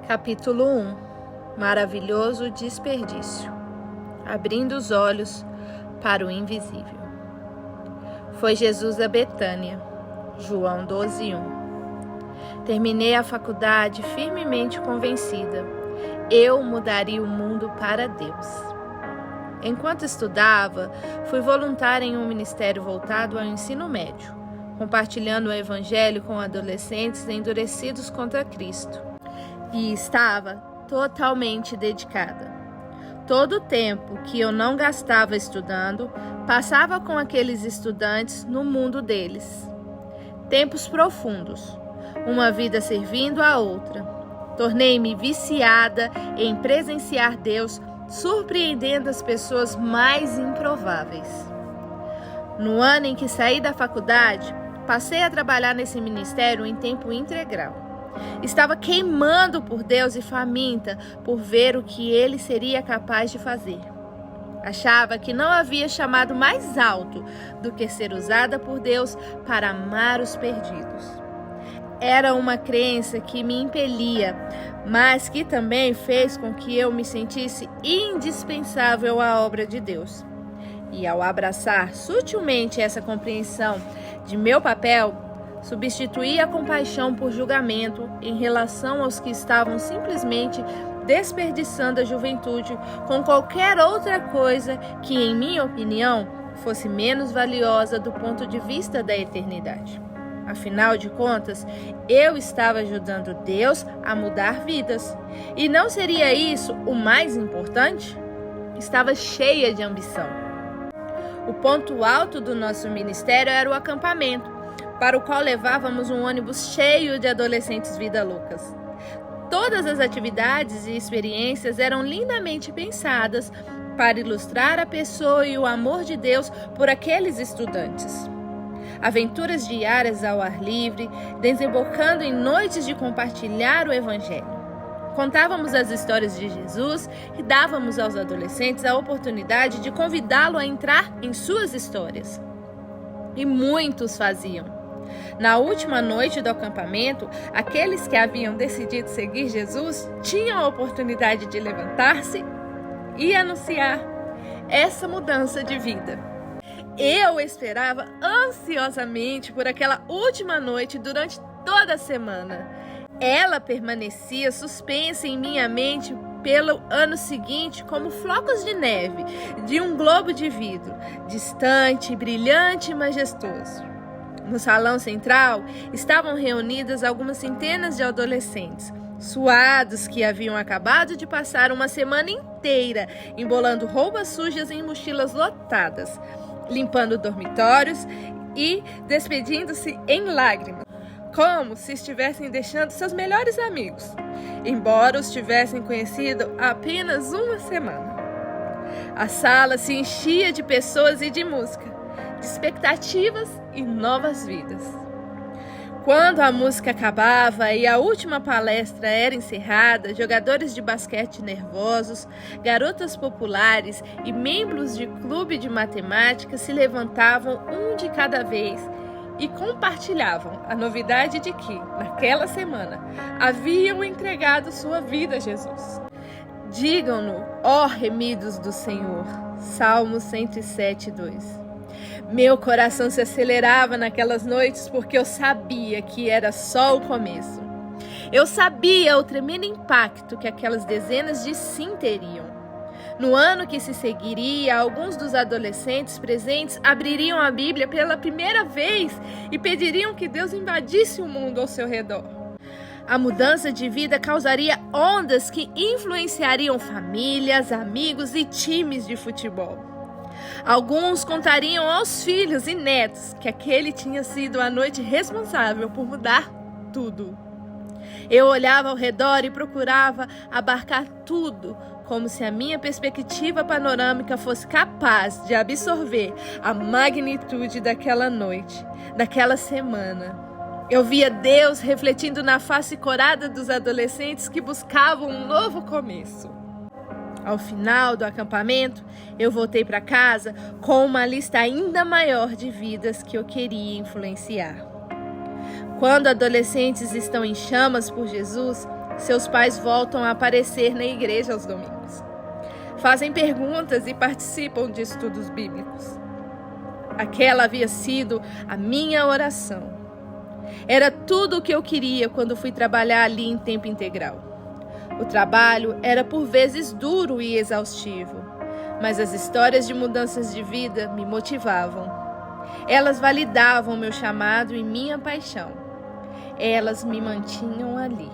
Capítulo 1. Maravilhoso desperdício. Abrindo os olhos para o invisível. Foi Jesus a Betânia. João 12:1. Terminei a faculdade firmemente convencida. Eu mudaria o mundo para Deus. Enquanto estudava, fui voluntária em um ministério voltado ao ensino médio, compartilhando o evangelho com adolescentes endurecidos contra Cristo. E estava totalmente dedicada. Todo o tempo que eu não gastava estudando, passava com aqueles estudantes no mundo deles. Tempos profundos, uma vida servindo a outra. Tornei-me viciada em presenciar Deus surpreendendo as pessoas mais improváveis. No ano em que saí da faculdade, passei a trabalhar nesse ministério em tempo integral. Estava queimando por Deus e faminta por ver o que Ele seria capaz de fazer. Achava que não havia chamado mais alto do que ser usada por Deus para amar os perdidos. Era uma crença que me impelia, mas que também fez com que eu me sentisse indispensável à obra de Deus. E ao abraçar sutilmente essa compreensão de meu papel, substituí a compaixão por julgamento em relação aos que estavam simplesmente desperdiçando a juventude com qualquer outra coisa que, em minha opinião, fosse menos valiosa do ponto de vista da eternidade. Afinal de contas, eu estava ajudando Deus a mudar vidas. E não seria isso o mais importante? Estava cheia de ambição. O ponto alto do nosso ministério era o acampamento, para o qual levávamos um ônibus cheio de adolescentes vida loucas. Todas as atividades e experiências eram lindamente pensadas para ilustrar a pessoa e o amor de Deus por aqueles estudantes. Aventuras diárias ao ar livre, desembocando em noites de compartilhar o Evangelho. Contávamos as histórias de Jesus e dávamos aos adolescentes a oportunidade de convidá-lo a entrar em suas histórias. E muitos faziam. Na última noite do acampamento, aqueles que haviam decidido seguir Jesus tinham a oportunidade de levantar-se e anunciar essa mudança de vida. Eu esperava ansiosamente por aquela última noite durante toda a semana. Ela permanecia suspensa em minha mente pelo ano seguinte como flocos de neve de um globo de vidro, distante, brilhante e majestoso. No salão central estavam reunidas algumas centenas de adolescentes, suados que haviam acabado de passar uma semana inteira embolando roupas sujas em mochilas lotadas, limpando dormitórios e despedindo-se em lágrimas, como se estivessem deixando seus melhores amigos, embora os tivessem conhecido há apenas uma semana. A sala se enchia de pessoas e de música, de expectativas e novas vidas. Quando a música acabava e a última palestra era encerrada, jogadores de basquete nervosos, garotas populares e membros de clube de matemática se levantavam um de cada vez e compartilhavam a novidade de que, naquela semana, haviam entregado sua vida a Jesus. Digam-no, ó remidos do Senhor. Salmo 107:2. Meu coração se acelerava naquelas noites porque eu sabia que era só o começo. Eu sabia o tremendo impacto que aquelas dezenas de sim teriam. No ano que se seguiria, alguns dos adolescentes presentes abririam a Bíblia pela primeira vez e pediriam que Deus invadisse o mundo ao seu redor. A mudança de vida causaria ondas que influenciariam famílias, amigos e times de futebol. Alguns contariam aos filhos e netos que aquele tinha sido a noite responsável por mudar tudo. Eu olhava ao redor e procurava abarcar tudo, como se a minha perspectiva panorâmica fosse capaz de absorver a magnitude daquela noite, daquela semana. Eu via Deus refletindo na face corada dos adolescentes que buscavam um novo começo. Ao final do acampamento, eu voltei para casa com uma lista ainda maior de vidas que eu queria influenciar. Quando adolescentes estão em chamas por Jesus, seus pais voltam a aparecer na igreja aos domingos. Fazem perguntas e participam de estudos bíblicos. Aquela havia sido a minha oração. Era tudo o que eu queria quando fui trabalhar ali em tempo integral. O trabalho era por vezes duro e exaustivo, mas as histórias de mudanças de vida me motivavam. Elas validavam meu chamado e minha paixão. Elas me mantinham ali.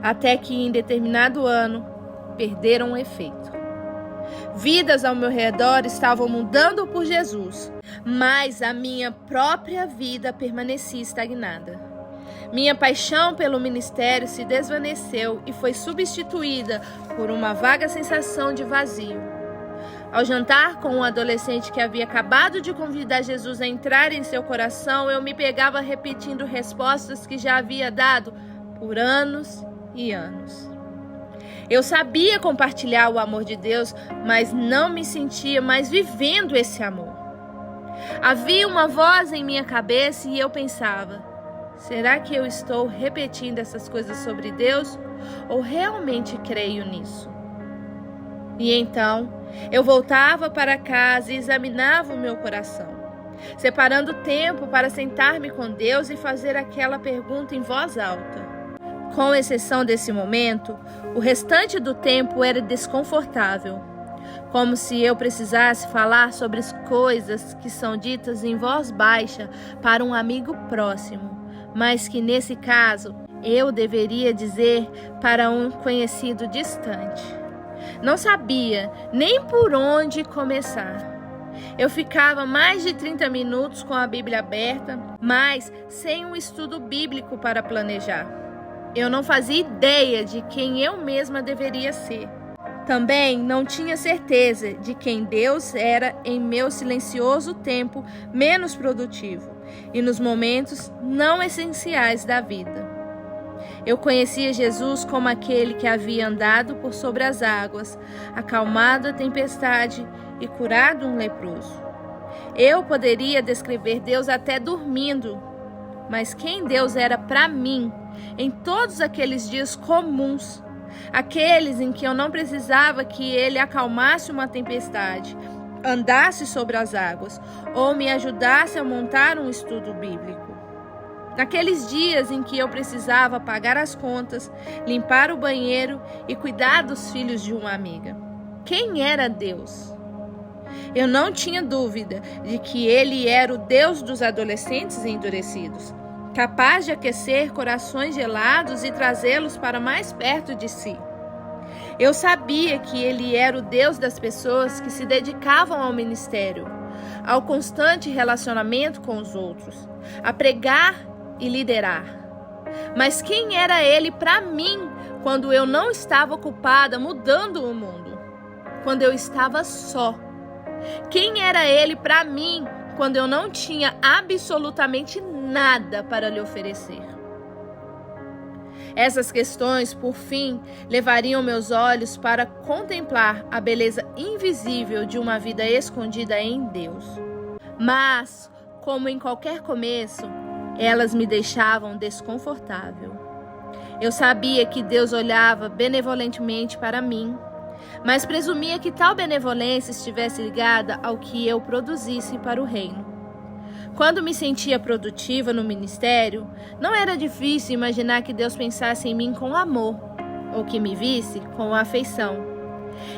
Até que em determinado ano, perderam o efeito. Vidas ao meu redor estavam mudando por Jesus, mas a minha própria vida permanecia estagnada. Minha paixão pelo ministério se desvaneceu e foi substituída por uma vaga sensação de vazio. Ao jantar com um adolescente que havia acabado de convidar Jesus a entrar em seu coração, eu me pegava repetindo respostas que já havia dado por anos e anos. Eu sabia compartilhar o amor de Deus, mas não me sentia mais vivendo esse amor. Havia uma voz em minha cabeça e eu pensava: será que eu estou repetindo essas coisas sobre Deus ou realmente creio nisso? E então, eu voltava para casa e examinava o meu coração, separando tempo para sentar-me com Deus e fazer aquela pergunta em voz alta. Com exceção desse momento, o restante do tempo era desconfortável, como se eu precisasse falar sobre as coisas que são ditas em voz baixa para um amigo próximo, mas que nesse caso eu deveria dizer para um conhecido distante. Não sabia nem por onde começar. Eu ficava mais de 30 minutos com a Bíblia aberta, mas sem um estudo bíblico para planejar. Eu não fazia ideia de quem eu mesma deveria ser. Também não tinha certeza de quem Deus era em meu silencioso tempo menos produtivo e nos momentos não essenciais da vida. Eu conhecia Jesus como aquele que havia andado por sobre as águas, acalmado a tempestade e curado um leproso. Eu poderia descrever Deus até dormindo, mas quem Deus era para mim em todos aqueles dias comuns, aqueles em que eu não precisava que Ele acalmasse uma tempestade, andasse sobre as águas ou me ajudasse a montar um estudo bíblico. Naqueles dias em que eu precisava pagar as contas, limpar o banheiro e cuidar dos filhos de uma amiga. Quem era Deus? Eu não tinha dúvida de que Ele era o Deus dos adolescentes endurecidos, capaz de aquecer corações gelados e trazê-los para mais perto de si. Eu sabia que Ele era o Deus das pessoas que se dedicavam ao ministério, ao constante relacionamento com os outros, a pregar e liderar. Mas quem era Ele para mim quando eu não estava ocupada mudando o mundo? Quando eu estava só? Quem era Ele para mim quando eu não tinha absolutamente nada para lhe oferecer? Essas questões, por fim, levariam meus olhos para contemplar a beleza invisível de uma vida escondida em Deus. Mas, como em qualquer começo, elas me deixavam desconfortável. Eu sabia que Deus olhava benevolentemente para mim, mas presumia que tal benevolência estivesse ligada ao que eu produzisse para o reino. Quando me sentia produtiva no ministério, não era difícil imaginar que Deus pensasse em mim com amor, ou que me visse com afeição.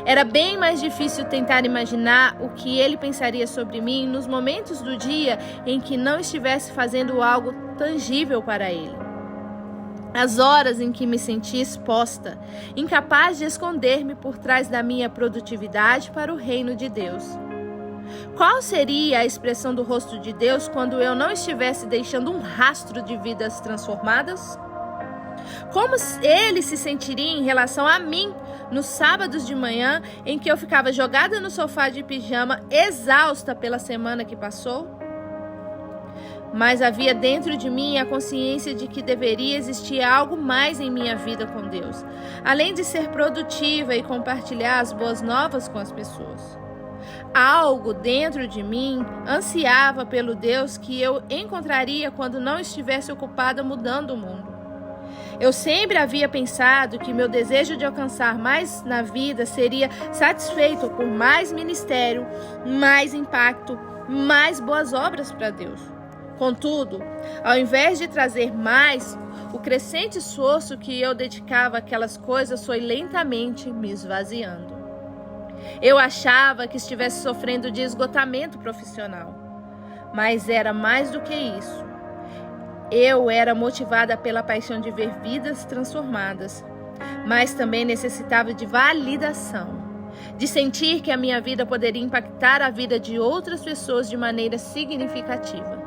Era bem mais difícil tentar imaginar o que Ele pensaria sobre mim nos momentos do dia em que não estivesse fazendo algo tangível para Ele. As horas em que me senti exposta, incapaz de esconder-me por trás da minha produtividade para o reino de Deus. Qual seria a expressão do rosto de Deus quando eu não estivesse deixando um rastro de vidas transformadas? Como Ele se sentiria em relação a mim nos sábados de manhã em que eu ficava jogada no sofá de pijama, exausta pela semana que passou? Mas havia dentro de mim a consciência de que deveria existir algo mais em minha vida com Deus, além de ser produtiva e compartilhar as boas novas com as pessoas. Algo dentro de mim ansiava pelo Deus que eu encontraria quando não estivesse ocupada mudando o mundo. Eu sempre havia pensado que meu desejo de alcançar mais na vida seria satisfeito por mais ministério, mais impacto, mais boas obras para Deus. Contudo, ao invés de trazer mais, o crescente esforço que eu dedicava àquelas coisas foi lentamente me esvaziando. Eu achava que estivesse sofrendo de esgotamento profissional, mas era mais do que isso. Eu era motivada pela paixão de ver vidas transformadas, mas também necessitava de validação, de sentir que a minha vida poderia impactar a vida de outras pessoas de maneira significativa.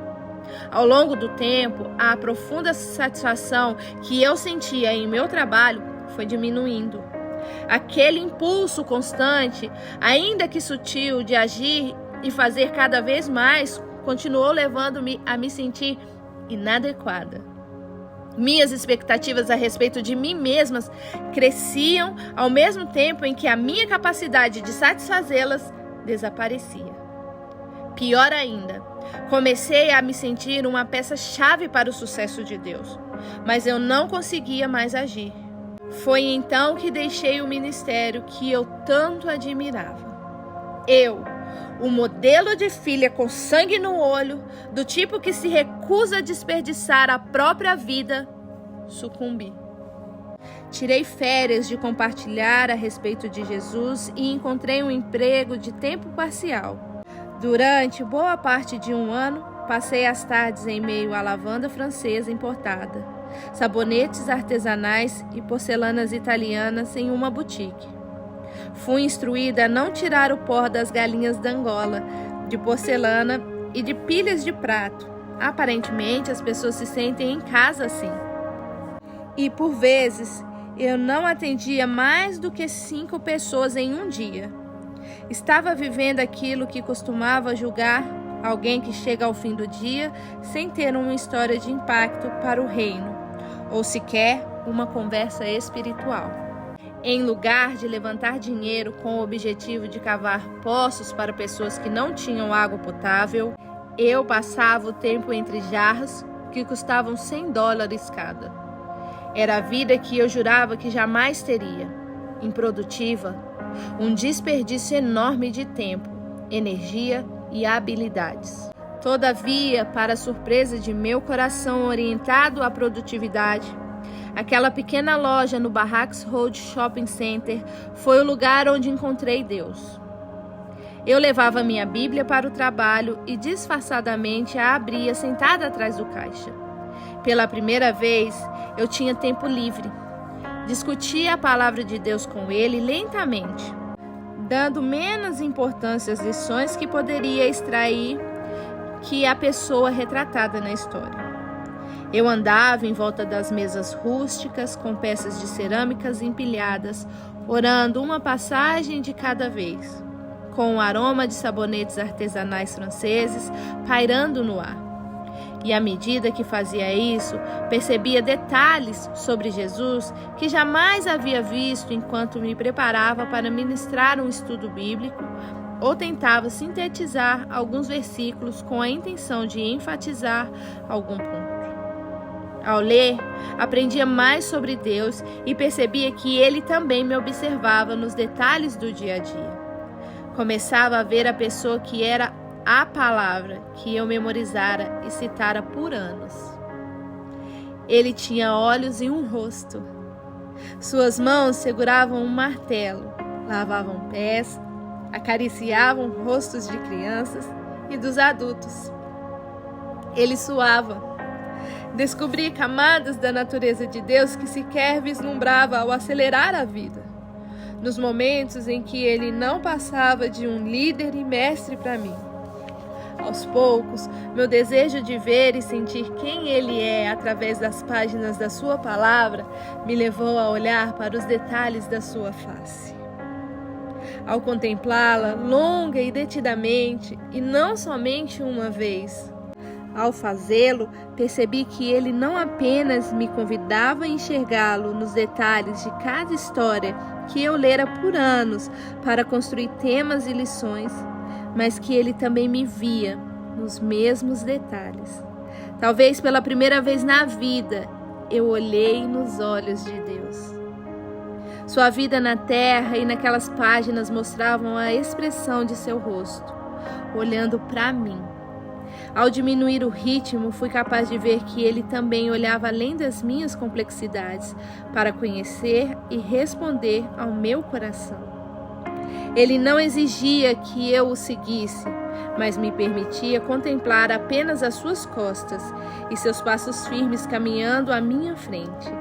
Ao longo do tempo, a profunda satisfação que eu sentia em meu trabalho foi diminuindo. Aquele impulso constante, ainda que sutil, de agir e fazer cada vez mais, continuou levando-me a me sentir inadequada. Minhas expectativas a respeito de mim mesmas cresciam ao mesmo tempo em que a minha capacidade de satisfazê-las desaparecia. Pior ainda, comecei a me sentir uma peça-chave para o sucesso de Deus, mas eu não conseguia mais agir. Foi então que deixei o ministério que eu tanto admirava. Eu, o modelo de filha com sangue no olho, do tipo que se recusa a desperdiçar a própria vida, sucumbi. Tirei férias de compartilhar a respeito de Jesus e encontrei um emprego de tempo parcial. Durante boa parte de um ano, passei as tardes em meio à lavanda francesa importada, sabonetes artesanais e porcelanas italianas em uma boutique. Fui instruída a não tirar o pó das galinhas da Angola, de porcelana e de pilhas de prato. Aparentemente, as pessoas se sentem em casa assim. E, por vezes, eu não atendia mais do que 5 pessoas em um dia. Estava vivendo aquilo que costumava julgar alguém que chega ao fim do dia sem ter uma história de impacto para o reino, ou sequer uma conversa espiritual. Em lugar de levantar dinheiro com o objetivo de cavar poços para pessoas que não tinham água potável, eu passava o tempo entre jarras que custavam $100 cada. Era a vida que eu jurava que jamais teria, improdutiva, um desperdício enorme de tempo, energia e habilidades. Todavia, para surpresa de meu coração orientado à produtividade, aquela pequena loja no Barracks Road Shopping Center foi o lugar onde encontrei Deus. Eu levava minha Bíblia para o trabalho e disfarçadamente a abria sentada atrás do caixa. Pela primeira vez, eu tinha tempo livre. Discutia a palavra de Deus com ele lentamente, dando menos importância às lições que poderia extrair que a pessoa retratada na história. Eu andava em volta das mesas rústicas com peças de cerâmicas empilhadas, orando uma passagem de cada vez, com o aroma de sabonetes artesanais franceses pairando no ar. E à medida que fazia isso, percebia detalhes sobre Jesus que jamais havia visto enquanto me preparava para ministrar um estudo bíblico ou tentava sintetizar alguns versículos com a intenção de enfatizar algum ponto. Ao ler, aprendia mais sobre Deus e percebia que Ele também me observava nos detalhes do dia a dia. Começava a ver a pessoa que era a palavra que eu memorizara e citara por anos. Ele tinha olhos e um rosto. Suas mãos seguravam um martelo, lavavam pés, acariciavam rostos de crianças e dos adultos. Ele suava. Descobri camadas da natureza de Deus que sequer vislumbrava ao acelerar a vida. Nos momentos em que ele não passava de um líder e mestre para mim. Aos poucos, meu desejo de ver e sentir quem ele é através das páginas da sua palavra me levou a olhar para os detalhes da sua face. Ao contemplá-la longa e detidamente, e não somente uma vez, ao fazê-lo, percebi que ele não apenas me convidava a enxergá-lo nos detalhes de cada história que eu lera por anos para construir temas e lições, mas que ele também me via nos mesmos detalhes. Talvez pela primeira vez na vida, eu olhei nos olhos de Deus. Sua vida na terra e naquelas páginas mostravam a expressão de seu rosto, olhando para mim. Ao diminuir o ritmo, fui capaz de ver que ele também olhava além das minhas complexidades para conhecer e responder ao meu coração. Ele não exigia que eu o seguisse, mas me permitia contemplar apenas as suas costas e seus passos firmes caminhando à minha frente.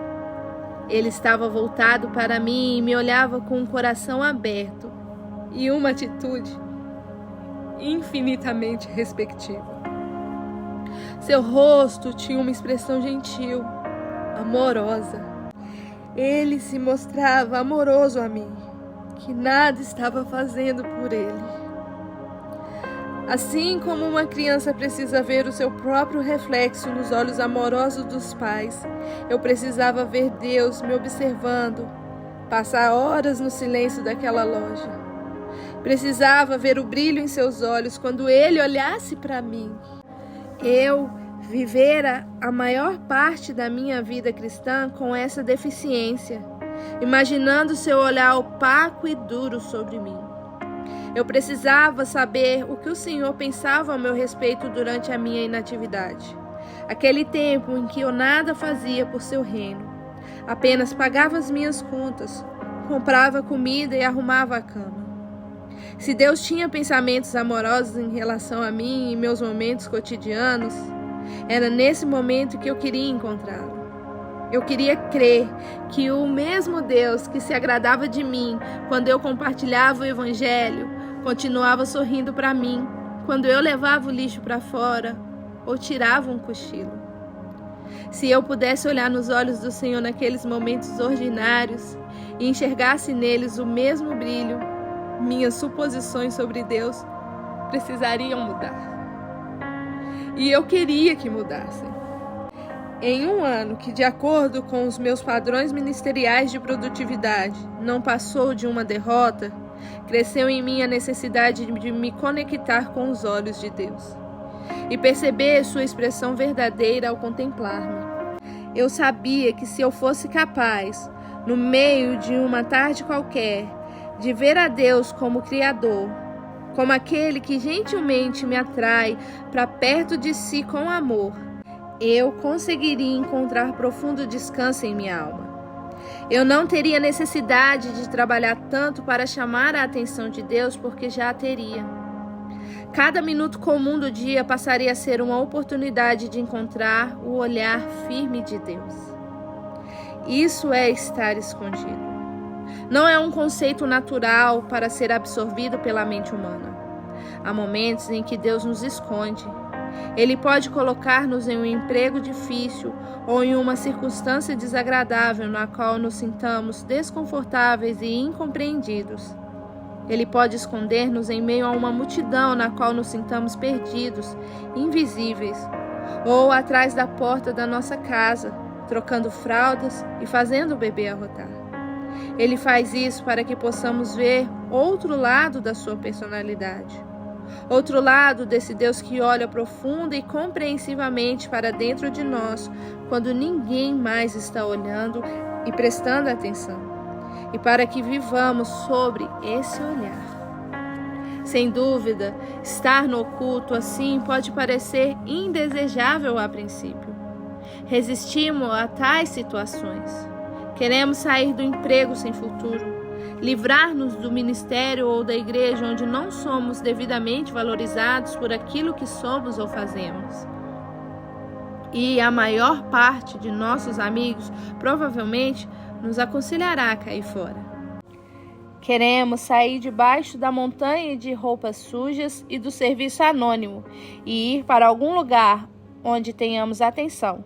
Ele estava voltado para mim e me olhava com um coração aberto e uma atitude infinitamente respectiva. Seu rosto tinha uma expressão gentil, amorosa. Ele se mostrava amoroso a mim, que nada estava fazendo por ele. Assim como uma criança precisa ver o seu próprio reflexo nos olhos amorosos dos pais, eu precisava ver Deus me observando, passar horas no silêncio daquela loja. Precisava ver o brilho em seus olhos quando ele olhasse para mim. Eu vivera a maior parte da minha vida cristã com essa deficiência, imaginando seu olhar opaco e duro sobre mim. Eu precisava saber o que o Senhor pensava ao meu respeito durante a minha inatividade. Aquele tempo em que eu nada fazia por seu reino, apenas pagava as minhas contas, comprava comida e arrumava a cama. Se Deus tinha pensamentos amorosos em relação a mim em meus momentos cotidianos, era nesse momento que eu queria encontrá-lo. Eu queria crer que o mesmo Deus que se agradava de mim quando eu compartilhava o Evangelho, continuava sorrindo para mim quando eu levava o lixo para fora ou tirava um cochilo. Se eu pudesse olhar nos olhos do Senhor naqueles momentos ordinários e enxergasse neles o mesmo brilho, minhas suposições sobre Deus precisariam mudar. E eu queria que mudassem. Em um ano que, de acordo com os meus padrões ministeriais de produtividade, não passou de uma derrota, cresceu em mim a necessidade de me conectar com os olhos de Deus e perceber sua expressão verdadeira ao contemplar-me. Eu sabia que se eu fosse capaz, no meio de uma tarde qualquer, de ver a Deus como Criador, como aquele que gentilmente me atrai para perto de si com amor, eu conseguiria encontrar profundo descanso em minha alma. Eu não teria necessidade de trabalhar tanto para chamar a atenção de Deus, porque já a teria. Cada minuto comum do dia passaria a ser uma oportunidade de encontrar o olhar firme de Deus. Isso é estar escondido. Não é um conceito natural para ser absorvido pela mente humana. Há momentos em que Deus nos esconde. Ele pode colocar-nos em um emprego difícil ou em uma circunstância desagradável na qual nos sintamos desconfortáveis e incompreendidos. Ele pode esconder-nos em meio a uma multidão na qual nos sintamos perdidos, invisíveis, ou atrás da porta da nossa casa, trocando fraldas e fazendo o bebê arrotar. Ele faz isso para que possamos ver outro lado da sua personalidade. Outro lado desse Deus que olha profunda e compreensivamente para dentro de nós quando ninguém mais está olhando e prestando atenção. E para que vivamos sobre esse olhar. Sem dúvida, estar no oculto assim pode parecer indesejável a princípio. Resistimos a tais situações. Queremos sair do emprego sem futuro, livrar-nos do ministério ou da igreja onde não somos devidamente valorizados por aquilo que somos ou fazemos. E a maior parte de nossos amigos provavelmente nos aconselhará a cair fora. Queremos sair debaixo da montanha de roupas sujas e do serviço anônimo e ir para algum lugar onde tenhamos atenção,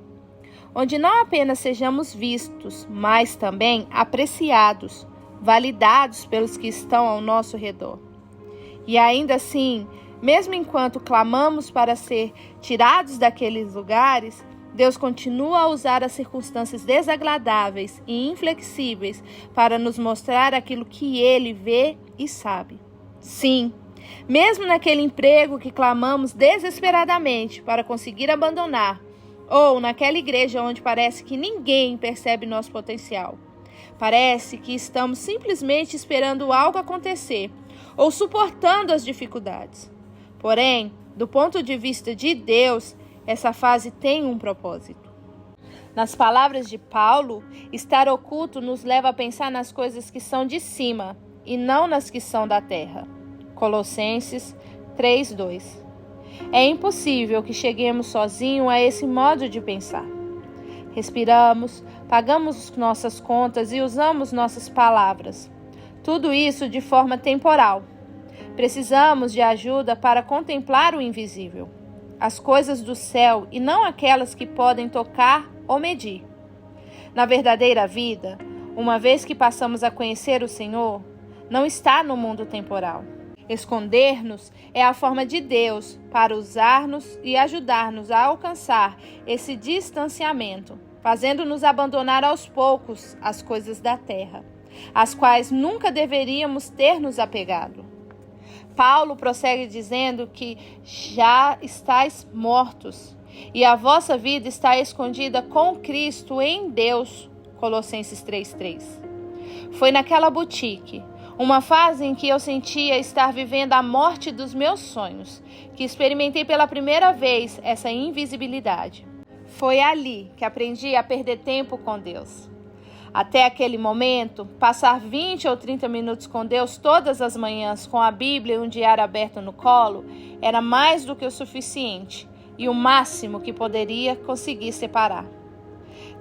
onde não apenas sejamos vistos, mas também apreciados, validados pelos que estão ao nosso redor. E ainda assim, mesmo enquanto clamamos para ser tirados daqueles lugares, Deus continua a usar as circunstâncias desagradáveis e inflexíveis para nos mostrar aquilo que Ele vê e sabe. Sim, mesmo naquele emprego que clamamos desesperadamente para conseguir abandonar, Ou naquela igreja onde parece que ninguém percebe nosso potencial. Parece que estamos simplesmente esperando algo acontecer ou suportando as dificuldades. Porém, do ponto de vista de Deus, essa fase tem um propósito. Nas palavras de Paulo, estar oculto nos leva a pensar nas coisas que são de cima e não nas que são da terra. Colossenses 3:2. É impossível que cheguemos sozinhos a esse modo de pensar. Respiramos, pagamos nossas contas e usamos nossas palavras. Tudo isso de forma temporal. Precisamos de ajuda para contemplar o invisível, as coisas do céu e não aquelas que podem tocar ou medir. Na verdadeira vida, uma vez que passamos a conhecer o Senhor, não está no mundo temporal. Esconder-nos é a forma de Deus para usar-nos e ajudar-nos a alcançar esse distanciamento, fazendo-nos abandonar aos poucos as coisas da terra, às quais nunca deveríamos ter nos apegado. Paulo prossegue dizendo que já estáis mortos e a vossa vida está escondida com Cristo em Deus. Colossenses 3:3. Foi naquela boutique, uma fase em que eu sentia estar vivendo a morte dos meus sonhos, que experimentei pela primeira vez essa invisibilidade. Foi ali que aprendi a perder tempo com Deus. Até aquele momento, passar 20 ou 30 minutos com Deus todas as manhãs com a Bíblia e um diário aberto no colo era mais do que o suficiente e o máximo que poderia conseguir separar.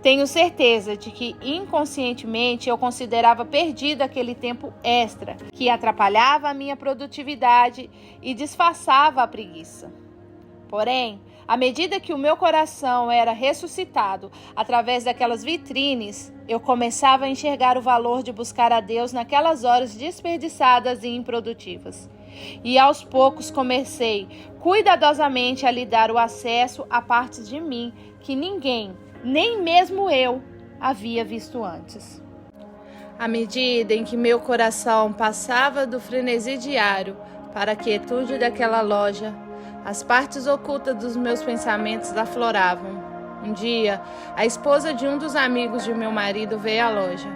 Tenho certeza de que inconscientemente eu considerava perdido aquele tempo extra que atrapalhava a minha produtividade e disfarçava a preguiça. Porém, à medida que o meu coração era ressuscitado através daquelas vitrines, eu começava a enxergar o valor de buscar a Deus naquelas horas desperdiçadas e improdutivas. E aos poucos comecei cuidadosamente a lhe dar o acesso a partes de mim que ninguém, nem mesmo eu, havia visto antes. À medida em que meu coração passava do frenesi diário para a quietude daquela loja, as partes ocultas dos meus pensamentos afloravam. Um dia, a esposa de um dos amigos de meu marido veio à loja.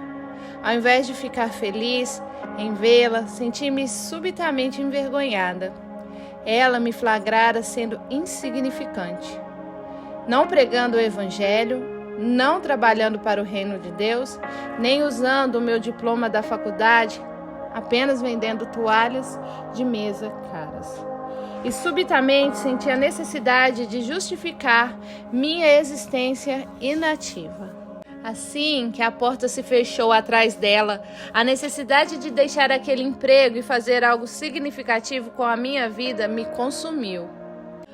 Ao invés de ficar feliz em vê-la, senti-me subitamente envergonhada. Ela me flagrara sendo insignificante. Não pregando o evangelho, não trabalhando para o reino de Deus, nem usando o meu diploma da faculdade, apenas vendendo toalhas de mesa caras. E subitamente senti a necessidade de justificar minha existência inativa. Assim que a porta se fechou atrás dela, a necessidade de deixar aquele emprego e fazer algo significativo com a minha vida me consumiu.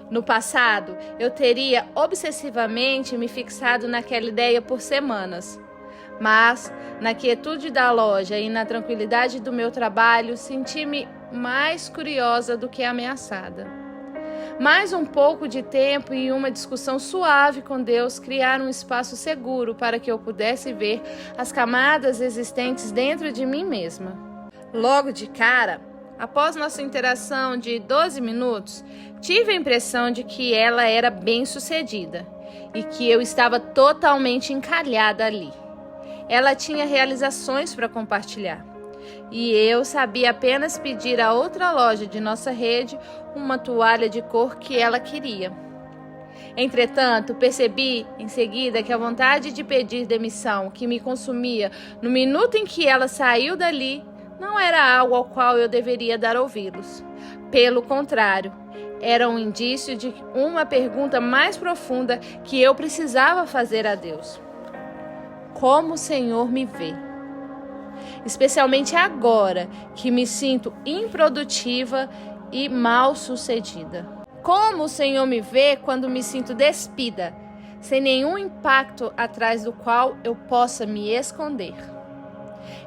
No passado, eu teria obsessivamente me fixado naquela ideia por semanas. Mas, na quietude da loja e na tranquilidade do meu trabalho, senti-me mais curiosa do que ameaçada. Mais um pouco de tempo e uma discussão suave com Deus criaram um espaço seguro para que eu pudesse ver as camadas existentes dentro de mim mesma. Logo de cara, após nossa interação de 12 minutos, tive a impressão de que ela era bem-sucedida e que eu estava totalmente encalhada ali. Ela tinha realizações para compartilhar. E eu sabia apenas pedir a outra loja de nossa rede uma toalha de cor que ela queria. Entretanto, percebi em seguida que a vontade de pedir demissão que me consumia no minuto em que ela saiu dali não era algo ao qual eu deveria dar ouvidos. Pelo contrário, era um indício de uma pergunta mais profunda que eu precisava fazer a Deus. Como o Senhor me vê? Especialmente agora que me sinto improdutiva e mal sucedida. Como o Senhor me vê quando me sinto despida, sem nenhum impacto atrás do qual eu possa me esconder.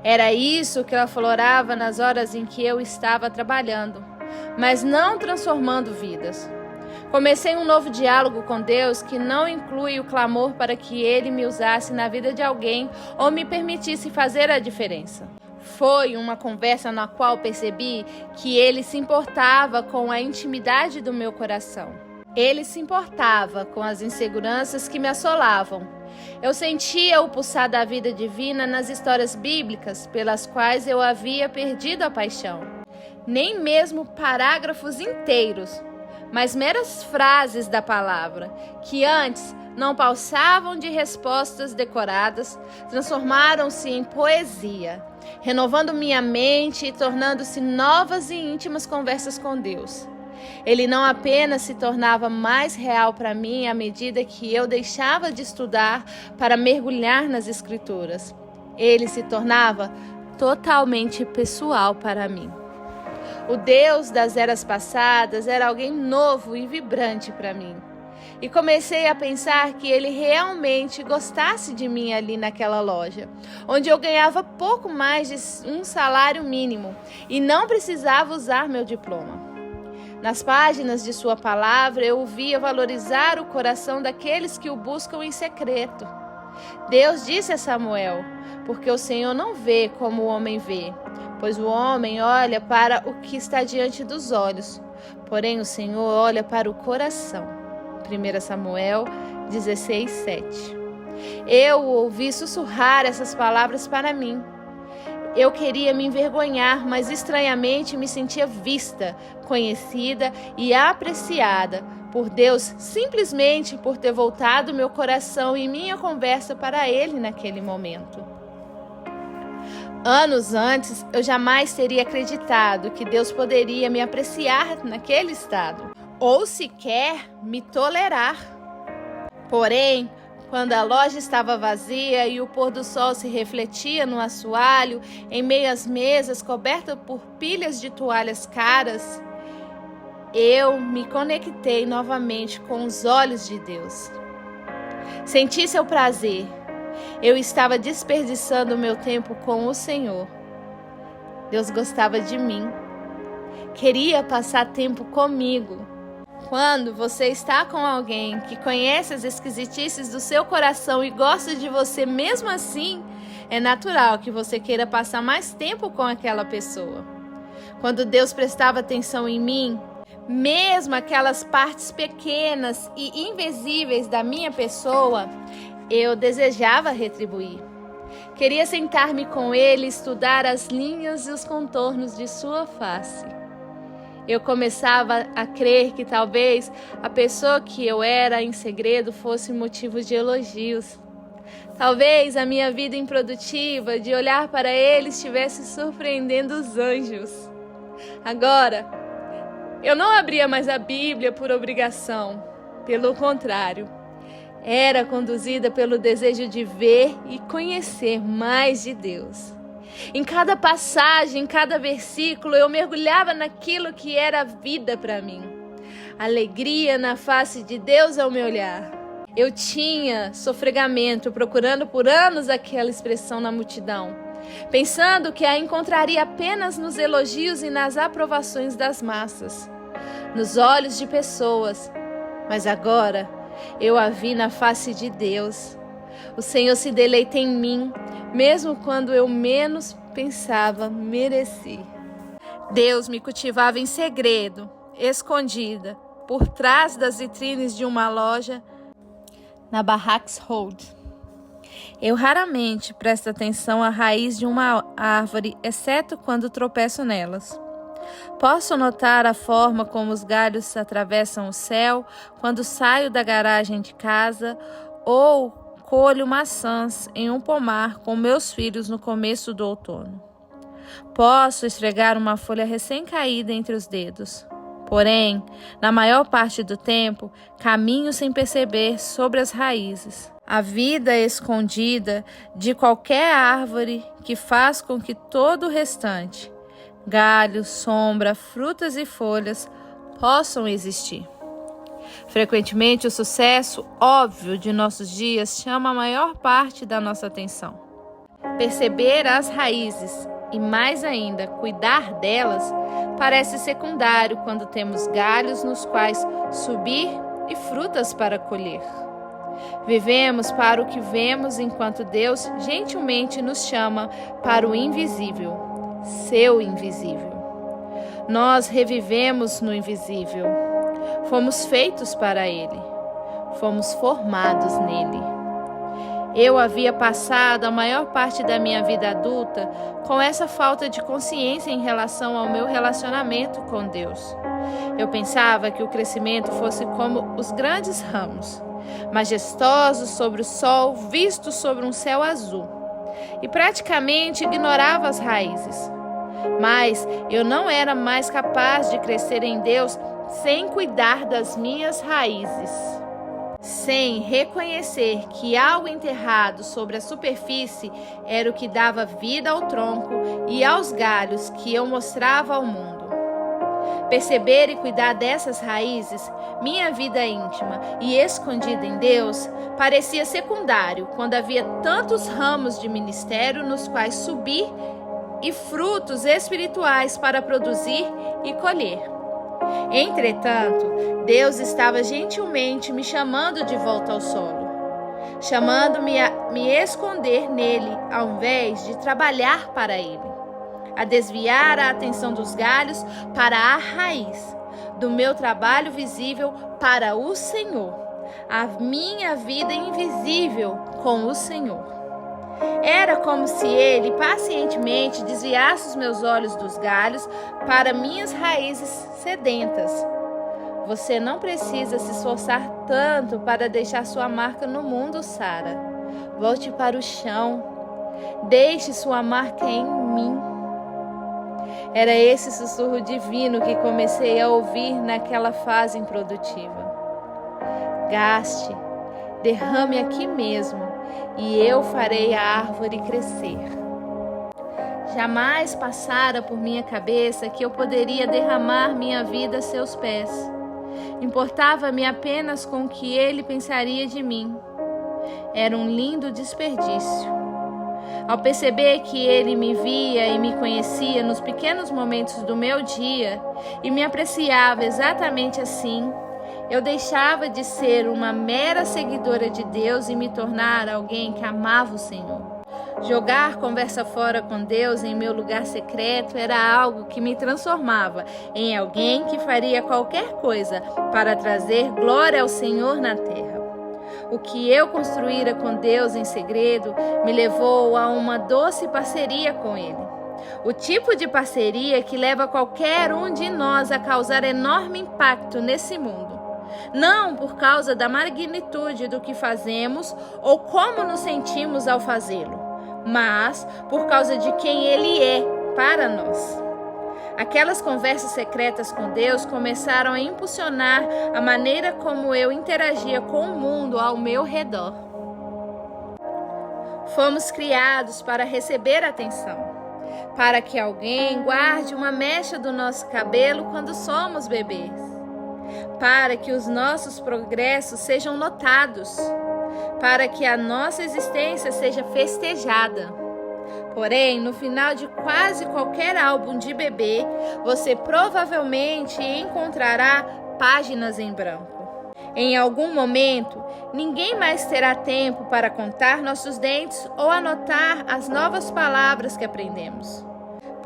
Era isso que aflorava nas horas em que eu estava trabalhando, mas não transformando vidas. Comecei um novo diálogo com Deus que não inclui o clamor para que Ele me usasse na vida de alguém ou me permitisse fazer a diferença. Foi uma conversa na qual percebi que Ele se importava com a intimidade do meu coração. Ele se importava com as inseguranças que me assolavam. Eu sentia o pulsar da vida divina nas histórias bíblicas pelas quais eu havia perdido a paixão. Nem mesmo parágrafos inteiros, mas meras frases da palavra, que antes não passavam de respostas decoradas, transformaram-se em poesia, renovando minha mente e tornando-se novas e íntimas conversas com Deus. Ele não apenas se tornava mais real para mim à medida que eu deixava de estudar para mergulhar nas Escrituras. Ele se tornava totalmente pessoal para mim. O Deus das eras passadas era alguém novo e vibrante para mim. E comecei a pensar que ele realmente gostasse de mim ali naquela loja, onde eu ganhava pouco mais de um salário mínimo e não precisava usar meu diploma. Nas páginas de sua palavra, eu o via valorizar o coração daqueles que o buscam em secreto. Deus disse a Samuel, porque o Senhor não vê como o homem vê, pois o homem olha para o que está diante dos olhos, porém o Senhor olha para o coração. 1 Samuel 16:7. Eu ouvi sussurrar essas palavras para mim. Eu queria me envergonhar, mas estranhamente me sentia vista, conhecida e apreciada por Deus simplesmente por ter voltado meu coração e minha conversa para Ele naquele momento. Anos antes, eu jamais teria acreditado que Deus poderia me apreciar naquele estado, ou sequer me tolerar. Porém, quando a loja estava vazia e o pôr do sol se refletia no assoalho, em meio às mesas cobertas por pilhas de toalhas caras, eu me conectei novamente com os olhos de Deus. Senti seu prazer. Eu estava desperdiçando o meu tempo com o Senhor. Deus gostava de mim. Queria passar tempo comigo. Quando você está com alguém que conhece as esquisitices do seu coração e gosta de você mesmo assim, é natural que você queira passar mais tempo com aquela pessoa. Quando Deus prestava atenção em mim, mesmo aquelas partes pequenas e invisíveis da minha pessoa, eu desejava retribuir. Queria sentar-me com Ele e estudar as linhas e os contornos de sua face. Eu começava a crer que talvez a pessoa que eu era em segredo fosse motivo de elogios. Talvez a minha vida improdutiva de olhar para Ele estivesse surpreendendo os anjos. Agora, eu não abria mais a Bíblia por obrigação. Pelo contrário, era conduzida pelo desejo de ver e conhecer mais de Deus. Em cada passagem, em cada versículo, eu mergulhava naquilo que era vida para mim. Alegria na face de Deus ao me olhar. Eu tinha sofregamento procurando por anos aquela expressão na multidão, pensando que a encontraria apenas nos elogios e nas aprovações das massas, nos olhos de pessoas. Mas agora eu a vi na face de Deus. O Senhor se deleita em mim, mesmo quando eu menos pensava merecer. Deus me cultivava em segredo, escondida, por trás das vitrines de uma loja na Barracks Road. Eu raramente presto atenção à raiz de uma árvore, exceto quando tropeço nelas. Posso notar a forma como os galhos atravessam o céu quando saio da garagem de casa ou colho maçãs em um pomar com meus filhos no começo do outono. Posso esfregar uma folha recém-caída entre os dedos. Porém, na maior parte do tempo, caminho sem perceber sobre as raízes. A vida escondida de qualquer árvore que faz com que todo o restante, galhos, sombra, frutas e folhas, possam existir. Frequentemente, o sucesso óbvio de nossos dias chama a maior parte da nossa atenção. Perceber as raízes e, mais ainda, cuidar delas parece secundário quando temos galhos nos quais subir e frutas para colher. Vivemos para o que vemos enquanto Deus gentilmente nos chama para o invisível, seu invisível. Nós revivemos no invisível. Fomos feitos para Ele. Fomos formados nele. Eu havia passado a maior parte da minha vida adulta com essa falta de consciência em relação ao meu relacionamento com Deus. Eu pensava que o crescimento fosse como os grandes ramos, majestosos sobre o sol, vistos sobre um céu azul, e praticamente ignorava as raízes. Mas eu não era mais capaz de crescer em Deus sem cuidar das minhas raízes, sem reconhecer que algo enterrado sobre a superfície era o que dava vida ao tronco e aos galhos que eu mostrava ao mundo. Perceber e cuidar dessas raízes, minha vida íntima e escondida em Deus, parecia secundário quando havia tantos ramos de ministério nos quais subir e frutos espirituais para produzir e colher. Entretanto, Deus estava gentilmente me chamando de volta ao solo, chamando-me a me esconder nele ao invés de trabalhar para ele, a desviar a atenção dos galhos para a raiz, do meu trabalho visível para o Senhor, a minha vida invisível com o Senhor. Era como se ele pacientemente desviasse os meus olhos dos galhos para minhas raízes sedentas. Você não precisa se esforçar tanto para deixar sua marca no mundo, Sara. Volte para o chão. Deixe sua marca em mim. Era esse sussurro divino que comecei a ouvir naquela fase improdutiva. Gaste, derrame aqui mesmo, e eu farei a árvore crescer. Jamais passara por minha cabeça que eu poderia derramar minha vida a seus pés. Importava-me apenas com o que ele pensaria de mim. Era um lindo desperdício. Ao perceber que ele me via e me conhecia nos pequenos momentos do meu dia e me apreciava exatamente assim, eu deixava de ser uma mera seguidora de Deus e me tornar alguém que amava o Senhor. Jogar conversa fora com Deus em meu lugar secreto era algo que me transformava em alguém que faria qualquer coisa para trazer glória ao Senhor na terra. O que eu construíra com Deus em segredo me levou a uma doce parceria com Ele. O tipo de parceria que leva qualquer um de nós a causar enorme impacto nesse mundo. Não por causa da magnitude do que fazemos ou como nos sentimos ao fazê-lo, mas por causa de quem Ele é para nós. Aquelas conversas secretas com Deus começaram a impulsionar a maneira como eu interagia com o mundo ao meu redor. Fomos criados para receber atenção, para que alguém guarde uma mecha do nosso cabelo quando somos bebês, para que os nossos progressos sejam notados, para que a nossa existência seja festejada. Porém, no final de quase qualquer álbum de bebê, você provavelmente encontrará páginas em branco. Em algum momento, ninguém mais terá tempo para contar nossos dentes ou anotar as novas palavras que aprendemos.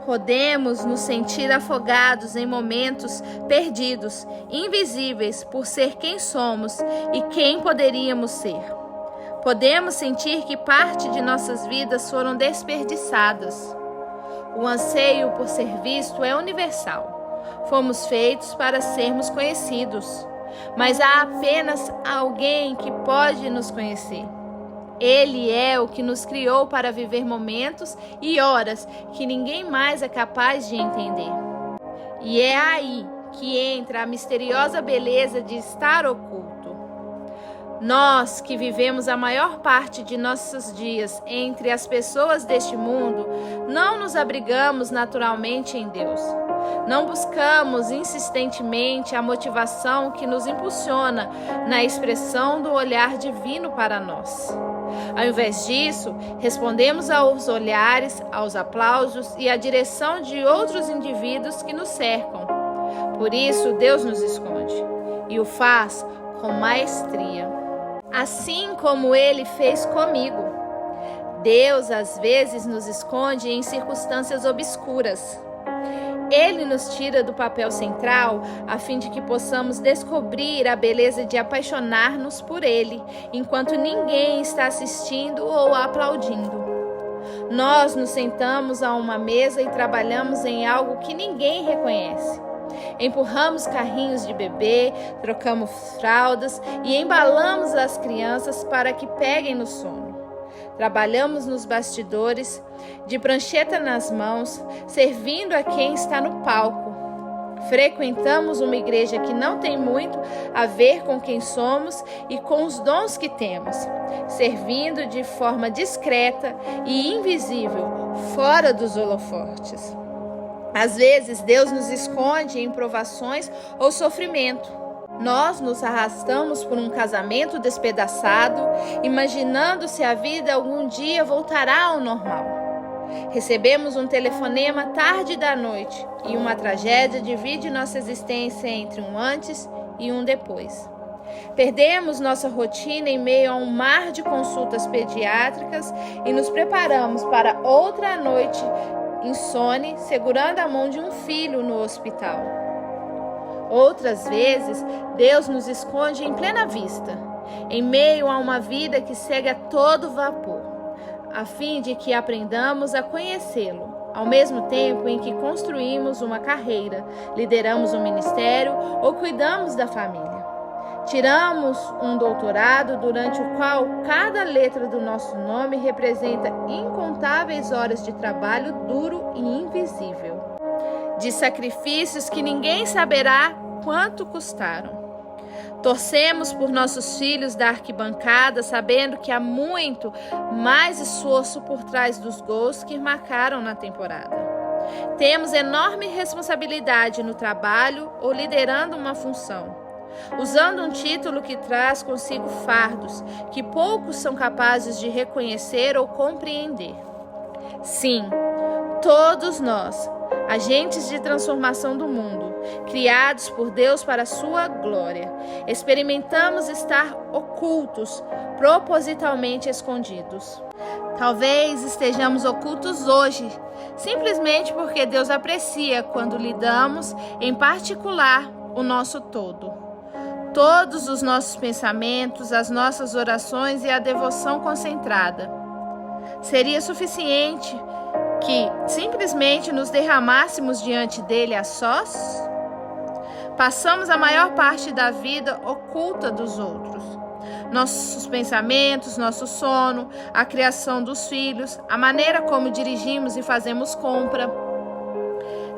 Podemos nos sentir afogados em momentos perdidos, invisíveis por ser quem somos e quem poderíamos ser. Podemos sentir que parte de nossas vidas foram desperdiçadas. O anseio por ser visto é universal. Fomos feitos para sermos conhecidos, mas há apenas alguém que pode nos conhecer. Ele é o que nos criou para viver momentos e horas que ninguém mais é capaz de entender. E é aí que entra a misteriosa beleza de estar oculto. Nós que vivemos a maior parte de nossos dias entre as pessoas deste mundo, não nos abrigamos naturalmente em Deus. Não buscamos insistentemente a motivação que nos impulsiona na expressão do olhar divino para nós. Ao invés disso, respondemos aos olhares, aos aplausos e à direção de outros indivíduos que nos cercam. Por isso, Deus nos esconde e o faz com maestria. Assim como Ele fez comigo. Deus às vezes nos esconde em circunstâncias obscuras. Ele nos tira do papel central a fim de que possamos descobrir a beleza de apaixonar-nos por Ele, enquanto ninguém está assistindo ou aplaudindo. Nós nos sentamos a uma mesa e trabalhamos em algo que ninguém reconhece. Empurramos carrinhos de bebê, trocamos fraldas e embalamos as crianças para que peguem no sono. Trabalhamos nos bastidores, de prancheta nas mãos, servindo a quem está no palco. Frequentamos uma igreja que não tem muito a ver com quem somos e com os dons que temos, servindo de forma discreta e invisível, fora dos holofotes. Às vezes, Deus nos esconde em provações ou sofrimento. Nós nos arrastamos por um casamento despedaçado, imaginando se a vida algum dia voltará ao normal. Recebemos um telefonema tarde da noite e uma tragédia divide nossa existência entre um antes e um depois. Perdemos nossa rotina em meio a um mar de consultas pediátricas e nos preparamos para outra noite insone, segurando a mão de um filho no hospital. Outras vezes, Deus nos esconde em plena vista, em meio a uma vida que segue a todo vapor, a fim de que aprendamos a conhecê-lo, ao mesmo tempo em que construímos uma carreira, lideramos um ministério ou cuidamos da família. Tiramos um doutorado durante o qual cada letra do nosso nome representa incontáveis horas de trabalho duro e invisível, de sacrifícios que ninguém saberá quanto custaram. Torcemos por nossos filhos da arquibancada, sabendo que há muito mais esforço por trás dos gols que marcaram na temporada. Temos enorme responsabilidade no trabalho ou liderando uma função, usando um título que traz consigo fardos que poucos são capazes de reconhecer ou compreender. Sim, todos nós, agentes de transformação do mundo, criados por Deus para a sua glória, experimentamos estar ocultos, propositalmente escondidos. Talvez estejamos ocultos hoje, simplesmente porque Deus aprecia quando lidamos, em particular, o nosso todo. Todos os nossos pensamentos, as nossas orações e a devoção concentrada. Seria suficiente que simplesmente nos derramássemos diante dele a sós? Passamos a maior parte da vida oculta dos outros. Nossos pensamentos, nosso sono, a criação dos filhos, a maneira como dirigimos e fazemos compra.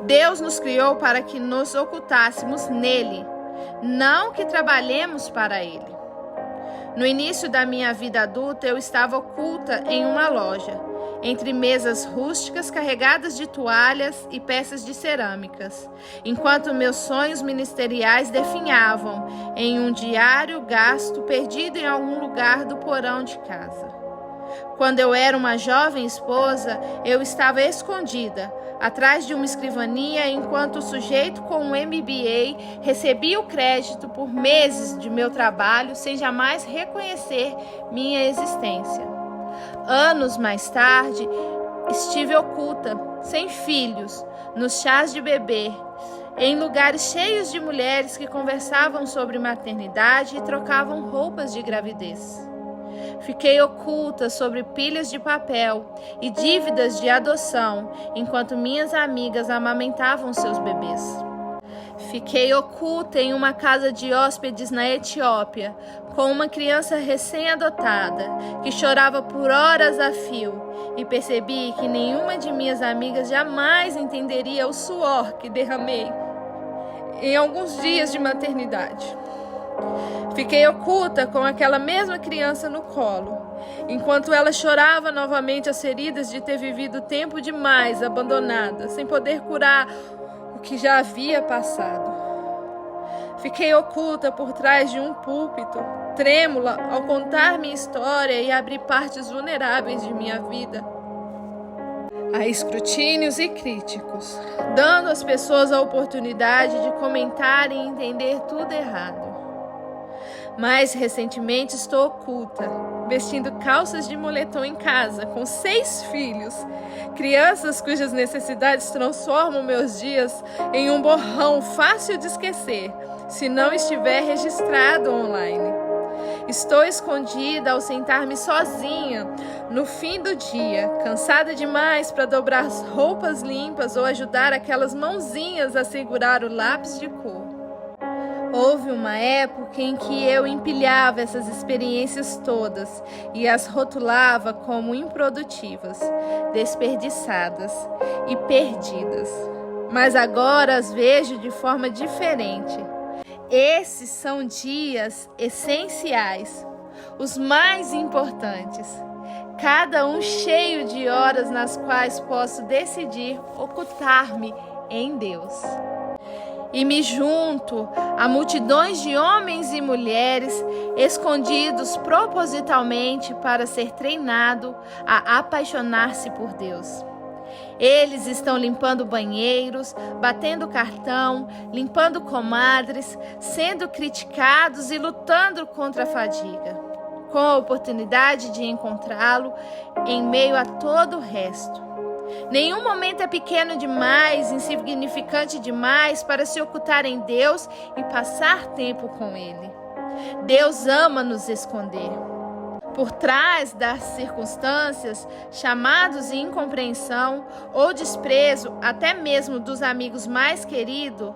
Deus nos criou para que nos ocultássemos nele, não que trabalhemos para ele. No início da minha vida adulta, eu estava oculta em uma loja, entre mesas rústicas carregadas de toalhas e peças de cerâmicas, enquanto meus sonhos ministeriais definhavam em um diário gasto perdido em algum lugar do porão de casa. Quando eu era uma jovem esposa, eu estava escondida, atrás de uma escrivaninha, enquanto o sujeito com um MBA recebia o crédito por meses de meu trabalho sem jamais reconhecer minha existência. Anos mais tarde, estive oculta, sem filhos, nos chás de bebê, em lugares cheios de mulheres que conversavam sobre maternidade e trocavam roupas de gravidez. Fiquei oculta sobre pilhas de papel e dívidas de adoção, enquanto minhas amigas amamentavam seus bebês. Fiquei oculta em uma casa de hóspedes na Etiópia, com uma criança recém-adotada, que chorava por horas a fio, e percebi que nenhuma de minhas amigas jamais entenderia o suor que derramei em alguns dias de maternidade. Fiquei oculta com aquela mesma criança no colo, enquanto ela chorava novamente as feridas de ter vivido tempo demais abandonada, sem poder curar o que já havia passado. Fiquei oculta por trás de um púlpito, trêmula ao contar minha história e abrir partes vulneráveis de minha vida a escrutínios e críticos, dando às pessoas a oportunidade de comentar e entender tudo errado. Mais recentemente estou oculta, vestindo calças de moletom em casa, com 6 filhos, crianças cujas necessidades transformam meus dias em um borrão fácil de esquecer, se não estiver registrado online. Estou escondida ao sentar-me sozinha no fim do dia, cansada demais para dobrar as roupas limpas ou ajudar aquelas mãozinhas a segurar o lápis de cor. Houve uma época em que eu empilhava essas experiências todas e as rotulava como improdutivas, desperdiçadas e perdidas. Mas agora as vejo de forma diferente. Esses são dias essenciais, os mais importantes, cada um cheio de horas nas quais posso decidir ocultar-me em Deus. E me junto a multidões de homens e mulheres escondidos propositalmente para ser treinado a apaixonar-se por Deus. Eles estão limpando banheiros, batendo cartão, limpando comadres, sendo criticados e lutando contra a fadiga, com a oportunidade de encontrá-lo em meio a todo o resto. Nenhum momento é pequeno demais, insignificante demais para se ocultar em Deus e passar tempo com Ele. Deus ama nos esconder. Por trás das circunstâncias, chamados e incompreensão ou desprezo, até mesmo dos amigos mais queridos,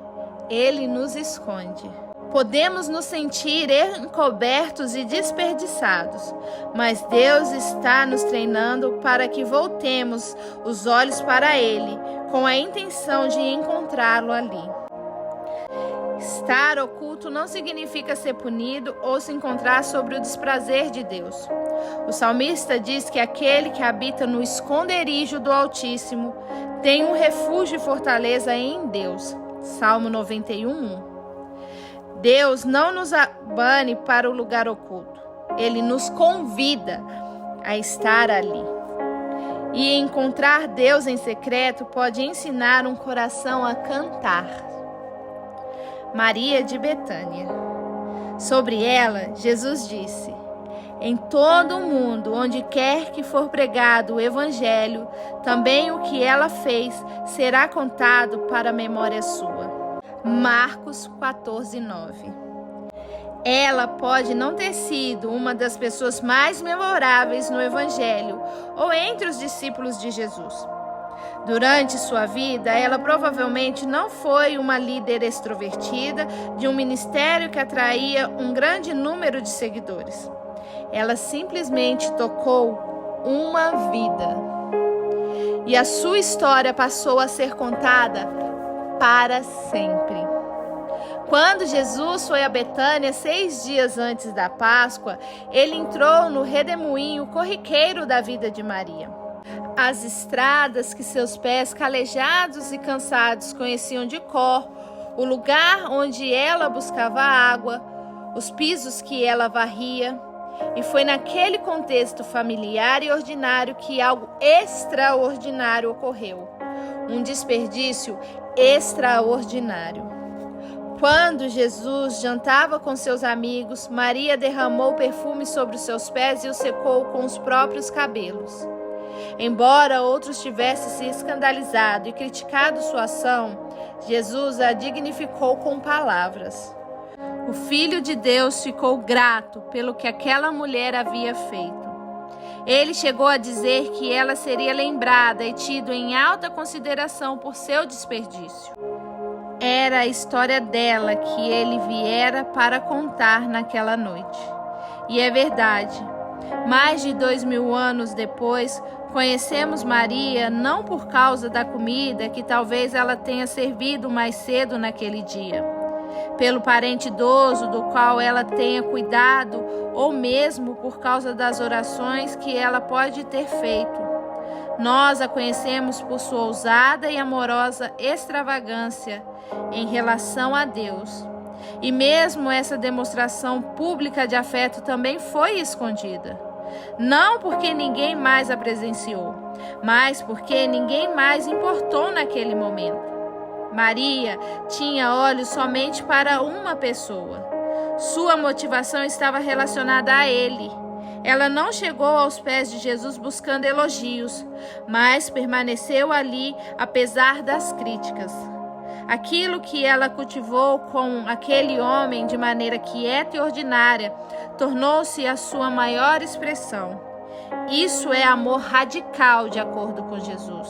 Ele nos esconde. Podemos nos sentir encobertos e desperdiçados, mas Deus está nos treinando para que voltemos os olhos para Ele, com a intenção de encontrá-lo ali. Estar oculto não significa ser punido ou se encontrar sobre o desprazer de Deus. O salmista diz que aquele que habita no esconderijo do Altíssimo tem um refúgio e fortaleza em Deus. Salmo 91:1. Deus não nos abane para o lugar oculto. Ele nos convida a estar ali. E encontrar Deus em secreto pode ensinar um coração a cantar. Maria de Betânia. Sobre ela, Jesus disse: em todo o mundo, onde quer que for pregado o Evangelho, também o que ela fez será contado para a memória sua. Marcos 14:9. Ela pode não ter sido uma das pessoas mais memoráveis no Evangelho ou entre os discípulos de Jesus. Durante sua vida, ela provavelmente não foi uma líder extrovertida de um ministério que atraía um grande número de seguidores. Ela simplesmente tocou uma vida. E a sua história passou a ser contada para sempre. Quando Jesus foi a Betânia 6 dias antes da Páscoa, ele entrou no redemoinho corriqueiro da vida de Maria. As estradas que seus pés calejados e cansados conheciam de cor, o lugar onde ela buscava água, os pisos que ela varria. E foi naquele contexto familiar e ordinário que algo extraordinário ocorreu. Um desperdício extraordinário. Quando Jesus jantava com seus amigos, Maria derramou perfume sobre os seus pés e o secou com os próprios cabelos. Embora outros tivessem se escandalizado e criticado sua ação, Jesus a dignificou com palavras. O Filho de Deus ficou grato pelo que aquela mulher havia feito. Ele chegou a dizer que ela seria lembrada e tida em alta consideração por seu desperdício. Era a história dela que ele viera para contar naquela noite. E é verdade, mais de 2000 anos depois, conhecemos Maria não por causa da comida que talvez ela tenha servido mais cedo naquele dia, pelo parente idoso do qual ela tenha cuidado, ou mesmo por causa das orações que ela pode ter feito. Nós a conhecemos por sua ousada e amorosa extravagância em relação a Deus. E mesmo essa demonstração pública de afeto também foi escondida. Não porque ninguém mais a presenciou, mas porque ninguém mais importou naquele momento. Maria tinha olhos somente para uma pessoa. Sua motivação estava relacionada a ele. Ela não chegou aos pés de Jesus buscando elogios, mas permaneceu ali apesar das críticas. Aquilo que ela cultivou com aquele homem de maneira quieta e ordinária tornou-se a sua maior expressão. Isso é amor radical de acordo com Jesus.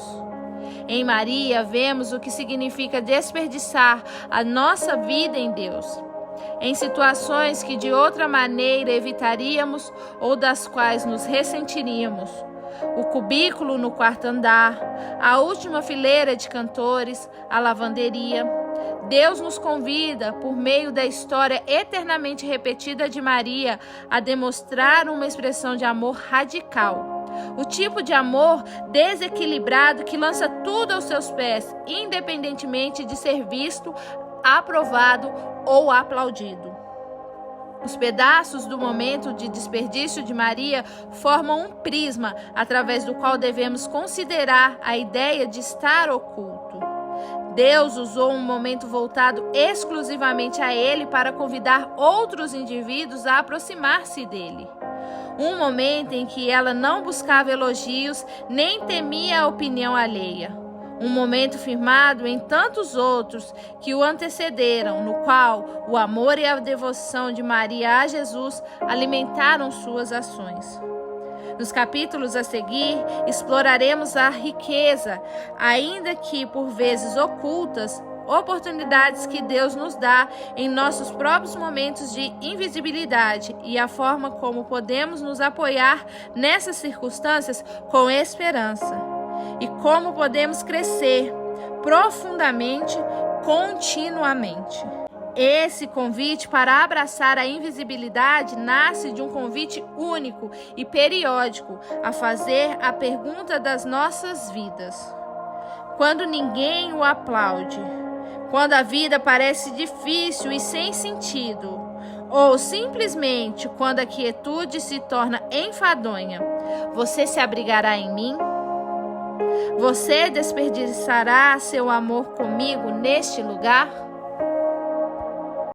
Em Maria, vemos o que significa desperdiçar a nossa vida em Deus, em situações que de outra maneira evitaríamos ou das quais nos ressentiríamos. O cubículo no quarto andar, a última fileira de cantores, a lavanderia. Deus nos convida, por meio da história eternamente repetida de Maria, a demonstrar uma expressão de amor radical. O tipo de amor desequilibrado que lança tudo aos seus pés, independentemente de ser visto, aprovado ou aplaudido. Os pedaços do momento de desperdício de Maria formam um prisma através do qual devemos considerar a ideia de estar oculto. Deus usou um momento voltado exclusivamente a Ele para convidar outros indivíduos a aproximar-se dele. Um momento em que ela não buscava elogios nem temia a opinião alheia. Um momento firmado em tantos outros que o antecederam, no qual o amor e a devoção de Maria a Jesus alimentaram suas ações. Nos capítulos a seguir, exploraremos a riqueza, ainda que por vezes ocultas, oportunidades que Deus nos dá em nossos próprios momentos de invisibilidade e a forma como podemos nos apoiar nessas circunstâncias com esperança. E como podemos crescer profundamente, continuamente. Esse convite para abraçar a invisibilidade nasce de um convite único e periódico a fazer a pergunta das nossas vidas. Quando ninguém o aplaude, quando a vida parece difícil e sem sentido, ou simplesmente quando a quietude se torna enfadonha, você se abrigará em mim? Você desperdiçará seu amor comigo neste lugar?